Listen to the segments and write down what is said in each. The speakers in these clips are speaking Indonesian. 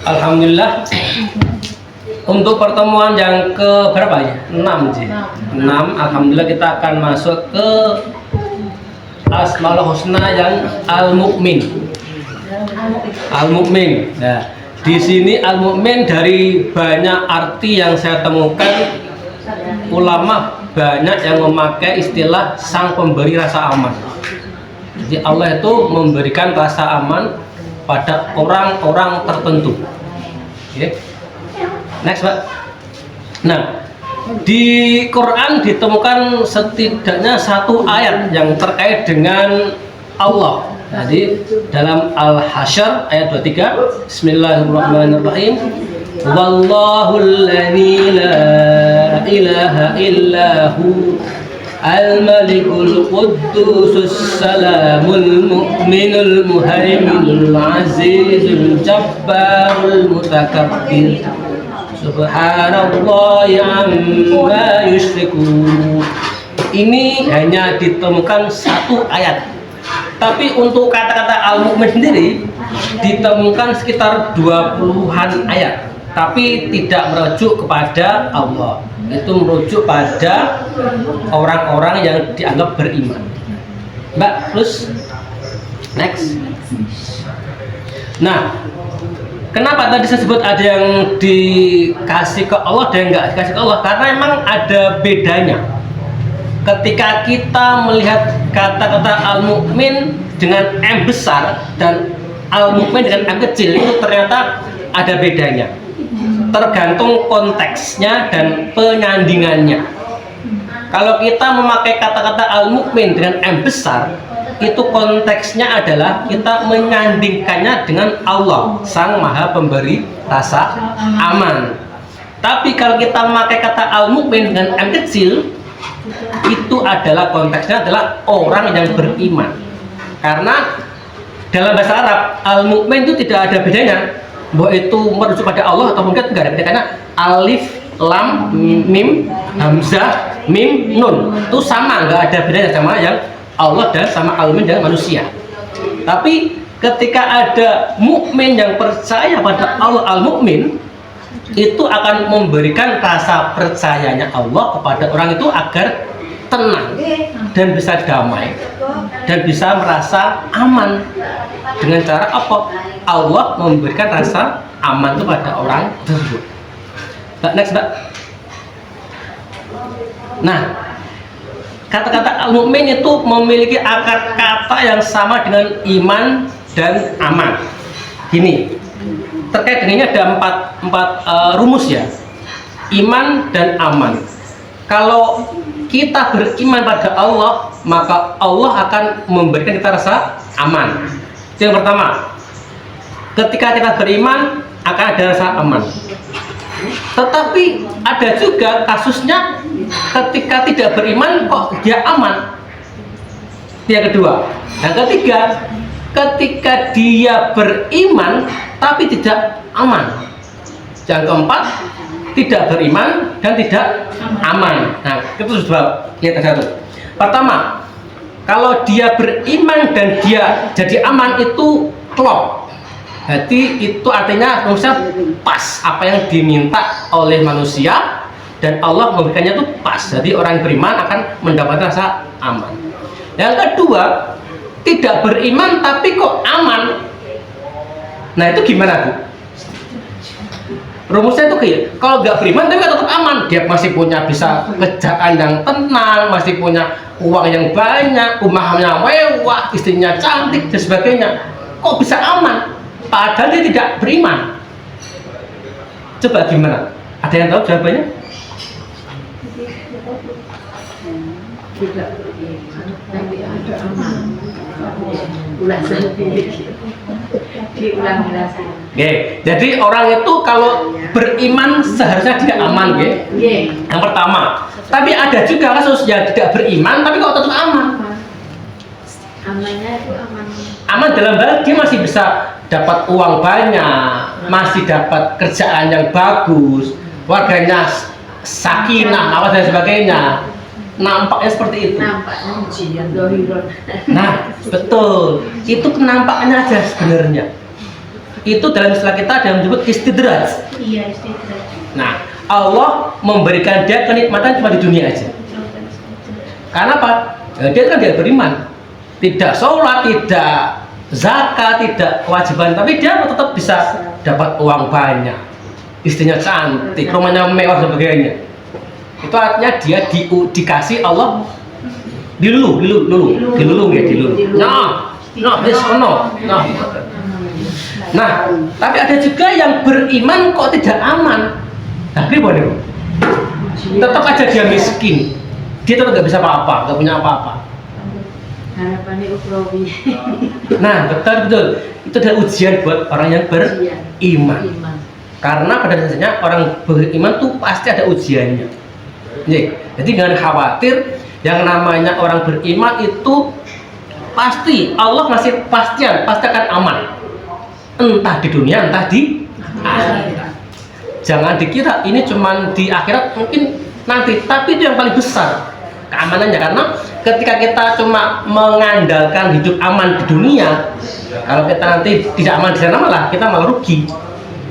Alhamdulillah. Untuk pertemuan yang ke berapa ya? 6 sih. 6. Alhamdulillah kita akan masuk ke Asmaul Husna yang Al-Mu'min. Al-Mu'min. Nah, di sini Al-Mu'min dari banyak arti yang saya temukan, ulama banyak yang memakai istilah sang pemberi rasa aman. Jadi Allah itu memberikan rasa aman pada orang-orang tertentu. Oke. Next, Pak. Nah, di Quran ditemukan setidaknya satu ayat yang terkait dengan Allah. Jadi dalam Al-Hasyr ayat 23, Bismillahirrahmanirrahim. Wallahul ladzi la ilaha illahu al-malikul quddusus salamul mu'minul muhaiminul azizul jabbarul mutakabbir. Subhanallah amma yusyrikun. Ini hanya ditemukan satu ayat. Tapi untuk kata-kata Al-Mu'min sendiri ditemukan sekitar 20-an ayat. Tapi tidak merujuk kepada Allah. Itu merujuk pada orang-orang yang dianggap beriman. Mbak, terus next. Nah, kenapa tadi saya sebut ada yang dikasih ke Allah dan nggak dikasih ke Allah? Karena memang ada bedanya. Ketika kita melihat kata-kata Al-Mu'min dengan M besar dan Al-Mu'min dengan M kecil, itu ternyata ada bedanya. Tergantung konteksnya dan penyandingannya. Kalau kita memakai kata-kata Al-Mu'min dengan M besar, itu konteksnya adalah kita menyandingkannya dengan Allah, Sang Maha Pemberi rasa aman. Tapi kalau kita memakai kata Al-Mu'min dengan M kecil, itu adalah konteksnya adalah orang yang beriman. Karena dalam bahasa Arab, Al-Mu'min itu tidak ada bedanya, bahwa itu merujuk pada Allah atau mungkin tidak ada bedanya, karena alif, lam, mim, hamzah, mim, nun itu sama, nggak ada bedanya sama yang Allah dan sama Al-Mu'min dan manusia. Tapi ketika ada mukmin yang percaya pada Allah Al-Mu'min, itu akan memberikan rasa percayanya Allah kepada orang itu agar tenang dan bisa damai dan bisa merasa aman. Dengan cara apa? Allah memberikan rasa aman kepada orang tersebut. Next, Mbak. Nah, kata-kata Al-Mu'min itu memiliki akar kata yang sama dengan iman dan aman. Gini, terkait dengannya ada empat rumus ya. Iman dan aman. Kalau kita beriman pada Allah, maka Allah akan memberikan kita rasa aman. Yang pertama, ketika kita beriman akan ada rasa aman. Tetapi ada juga kasusnya ketika tidak beriman kok dia aman. Yang kedua, yang ketiga, ketika dia beriman tapi tidak aman. Yang keempat, tidak beriman dan tidak aman. Nah, itu sudah kita satu. Pertama, kalau dia beriman dan dia jadi aman itu klop. Jadi itu artinya manusia pas apa yang diminta oleh manusia dan Allah memberikannya itu pas. Jadi orang beriman akan mendapatkan rasa aman. Yang kedua, tidak beriman tapi kok aman. Nah, itu gimana, Bu? Rumusnya itu kayak kalau nggak beriman tapi tetap aman, dia masih punya bisa kerjaan yang tenang, masih punya uang yang banyak, rumahnya mewah, istrinya cantik dan sebagainya. Kok bisa aman? Padahal dia tidak beriman. Coba gimana? Ada yang tahu jawabannya? Tidak beriman tapi ada aman. Ulang diulangi lagi. Oke, jadi orang itu kalau beriman seharusnya dia aman, ya. Yang pertama. Tapi ada juga kasus yang tidak beriman tapi kok tetap aman. Amannya itu aman. Aman dalam hal dia masih bisa dapat uang banyak, masih dapat kerjaan yang bagus, warganya sakinah, apa dan sebagainya. Nampaknya seperti itu. Nampaknya ujian dohiron. Nah, betul. Itu penampakannya aja sebenarnya. itu dalam istilah kita ada yang menyebut istidraj. Iya, istidraj. Nah, Allah memberikan dia kenikmatan cuma di dunia aja. Karena apa? Ya, dia kan dia beriman, tidak sholat, tidak zakat, tidak kewajiban, tapi dia tetap bisa dapat uang banyak, istrinya cantik, rumahnya mewah dan sebagainya. Itu artinya dia dikasih Allah dilulu. Nah, tapi ada juga yang beriman kok tidak aman. Nah, gimana? Tetap aja dia miskin, dia tetap nggak bisa apa-apa, nggak punya apa-apa. Harapannya ukrawi. Nah, betul. Itu adalah ujian buat orang yang beriman. Karena pada dasarnya orang beriman tuh pasti ada ujiannya. Jadi jangan khawatir, yang namanya orang beriman itu pasti Allah ngasih pastian, pasti akan aman. Entah di dunia, entah di akhirat. Jangan dikira ini cuman di akhirat, mungkin nanti, tapi itu yang paling besar keamanannya. Karena ketika kita cuma mengandalkan hidup aman di dunia, kalau kita nanti tidak aman di sana malah kita malah rugi.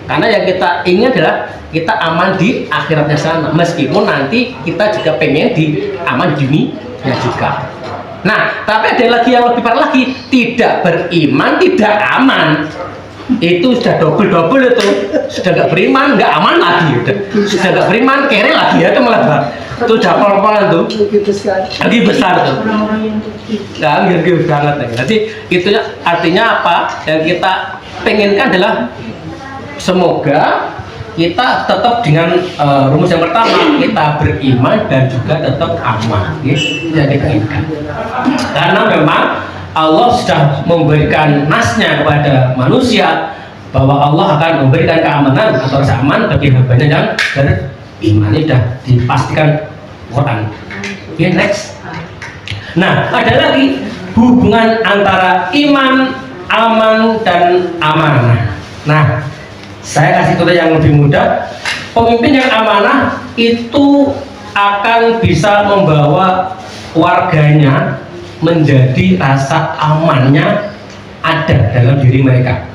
Karena yang kita ingin adalah kita aman di akhiratnya sana, meskipun nanti kita juga pengen di aman di dunia juga. Nah, tapi ada lagi yang lebih parah lagi, tidak beriman tidak aman. Itu sudah double itu, sudah nggak beriman nggak aman lagi, sudah nggak beriman kere lagi ya, itu malah itu japol-japolan tuh lagi besar tuh, nggak gitu banget nih. Jadi itu artinya apa? Yang kita pengenkan adalah semoga kita tetap dengan rumus yang pertama, kita beriman dan juga tetap aman, gitu yang diinginkan. Karena memang Allah sudah memberikan nasnya kepada manusia bahwa Allah akan memberikan keamanan atau rasa aman bagi hambanya yang beriman. Ini sudah dipastikan Quran. Oke, next. Nah, ada lagi hubungan antara iman, aman, dan amanah. Nah, saya kasih contoh yang lebih mudah. Pemimpin yang amanah itu akan bisa membawa warganya menjadi rasa amannya ada dalam diri mereka,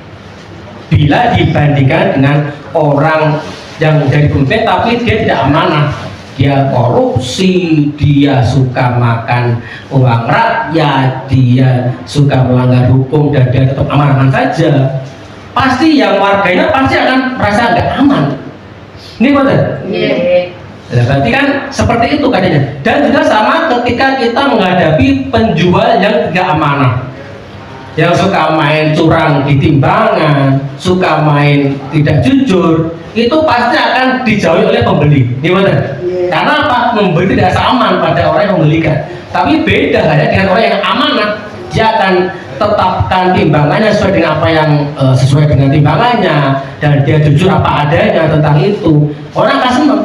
bila dibandingkan dengan orang yang menjadi pemimpin tapi dia tidak amanah, dia korupsi, dia suka makan uang rakyat, dia suka melanggar hukum dan dia tetap aman-aman saja, pasti yang warganya pasti akan merasa nggak aman. Ini betul? Nah, berarti kan seperti itu katanya. Dan juga sama ketika kita menghadapi penjual yang tidak amanah, yang suka main curang di timbangan, suka main tidak jujur, itu pasti akan dijauhi oleh pembeli. Gimana? Karena apa? Membeli tidak aman pada orang yang membelikan. Tapi beda kan dengan orang yang amanah, dia akan tetapkan timbangannya sesuai dengan apa yang sesuai dengan timbangannya, dan dia jujur apa adanya tentang itu. Orang akan senang.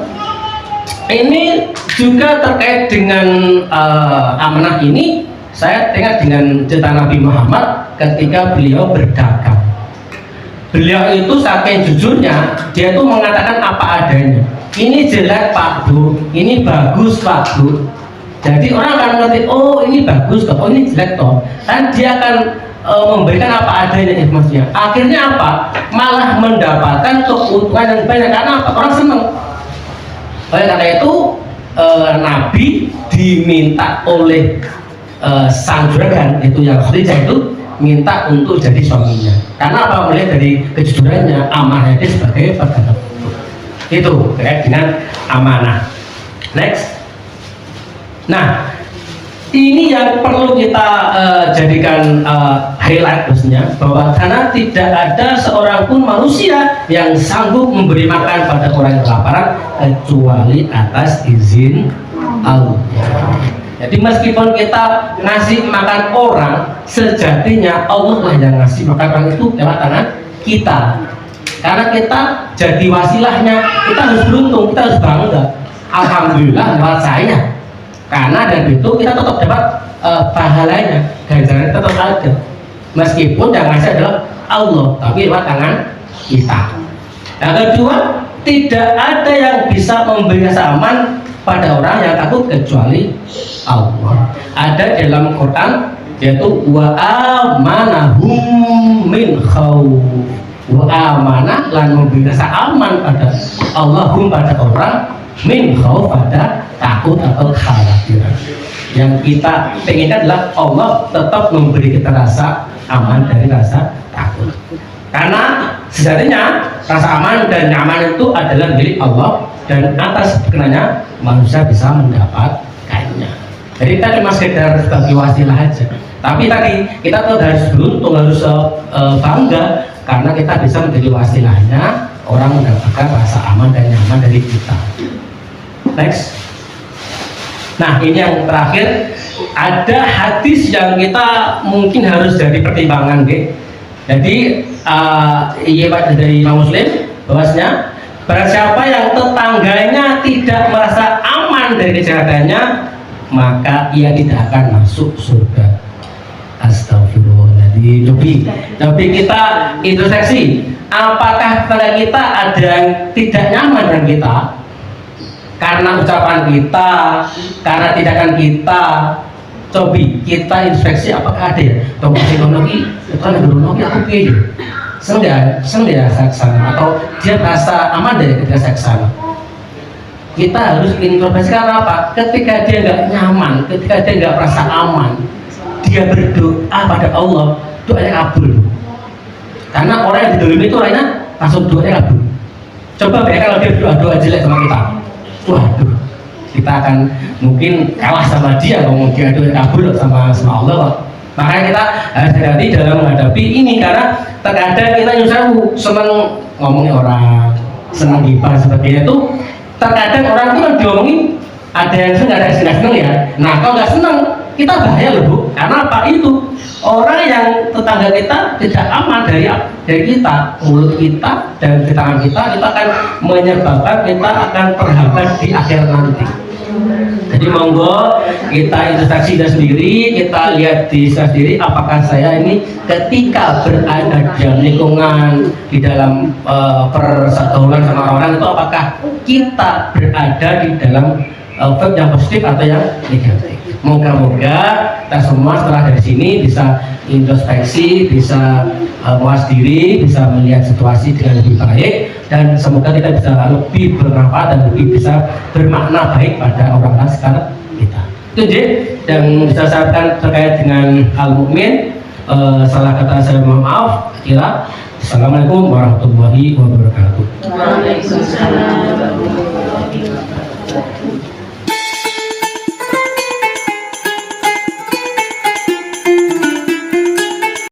Ini juga terkait dengan amanah ini, saya teringat dengan cerita Nabi Muhammad ketika beliau berdagang. Beliau itu saking jujurnya, dia itu mengatakan apa adanya. Ini jelek Pak Bu, ini bagus Pak Bu. Jadi orang akan ngerti, oh ini bagus toh, oh ini jelek toh. Dan dia akan memberikan apa adanya informasinya. Akhirnya apa? Malah mendapatkan keuntungan yang banyak. Karena apa? Orang senang. Oleh karena itu Nabi diminta oleh sang juragan itu yang Khadijah itu minta untuk jadi suaminya. Karena apa? Melihat dari kejujurannya, amanah dia sebagai pedagang. Itu terkait dengan amanah. Next. Nah, ini yang perlu kita jadikan highlight maksudnya, bahwa karena tidak ada seorang pun manusia yang sanggup memberi makan pada orang yang kelaparan kecuali atas izin Allah. Jadi meskipun kita ngasih makan orang, sejatinya Allah lah yang ngasih makan orang itu lewat tangan kita. Karena kita jadi wasilahnya, kita harus beruntung, kita harus bangga. Alhamdulillah lewat saya. Karena dari itu kita tetap dapat pahalanya, ganjarannya tetap ada. Meskipun yang ngasih adalah Allah, tapi lewat tangan kita. Yang kedua, tidak ada yang bisa memberi rasa aman pada orang yang takut kecuali Allah. Ada dalam Quran yaitu wa amanahum min khawf. Wa amanah lan memberi rasa aman pada Allahum pada orang min khauf pada takut atau khawatir. Yang kita pengen adalah Allah tetap memberi kita rasa aman dari rasa takut. Karena sejatinya rasa aman dan nyaman itu adalah milik Allah dan atas berkenanya manusia bisa mendapatkannya. Jadi kita cuma sekedar sebagai wasilah aja. Tapi tadi kita tuh harus beruntung, harus bangga karena kita bisa menjadi wasilahnya orang mendapatkan rasa aman dan nyaman dari kita. Next. Nah ini yang terakhir, ada hadis yang kita mungkin harus jadi pertimbangan, gitu. Jadi iya Pak dari Imam Muslim bahwasanya barang siapa yang tetangganya tidak merasa aman dari kejahatannya, maka ia tidak akan masuk surga. Astagfirullahaladzim. Tapi kita introspeksi, apakah tetangga kita ada yang tidak nyaman dengan kita karena ucapan kita, karena tindakan kita? Cobi kita inspeksi apakah ada ya? Toko ekonomi, ekonomi aku pilih. Sengaja saksana atau dia merasa aman dari ketika saksana. Kita harus introspeksi karena apa? Ketika dia nggak nyaman, ketika dia nggak merasa aman, dia berdoa pada Allah, doanya kabul. Karena orang yang didolimi itu lainnya langsung doanya kabul. Coba bayangkan kalau dia berdoa jelek sama kita, waduh, kita akan mungkin kalah sama dia kalau mungkin doanya kabul sama Allah. Makanya kita harus hati-hati dalam menghadapi ini karena terkadang kita nyusah senang ngomongin orang, senang gibah sebagainya itu. Terkadang orang itu kan diomongin ada yang senang, ada yang tidak senang ya. Nah kalau nggak senang kita bahaya loh Bu, karena apa itu orang yang tetangga kita tidak aman dari kita, mulut kita dan di tangan kita akan menyebabkan kita akan terhambat di akhir nanti. Jadi monggo kita introspeksi sendiri, kita lihat di sendiri apakah saya ini ketika berada di dalam lingkungan, di dalam persatuan sama orang itu apakah kita berada di dalam vibe yang positif atau yang negatif. Moga-moga kita semua setelah dari sini bisa introspeksi, bisa muas diri, bisa melihat situasi dengan lebih baik dan semoga kita bisa lebih bermanfaat dan lebih bisa bermakna baik pada orang-orang sekitar kita. Itu je yang bisa saya sampaikan terkait dengan al-mukmin. Salah kata saya mohon maaf. Kira Assalamualaikum warahmatullahi wabarakatuh. Waalaikumsalam warahmatullahi wabarakatuh.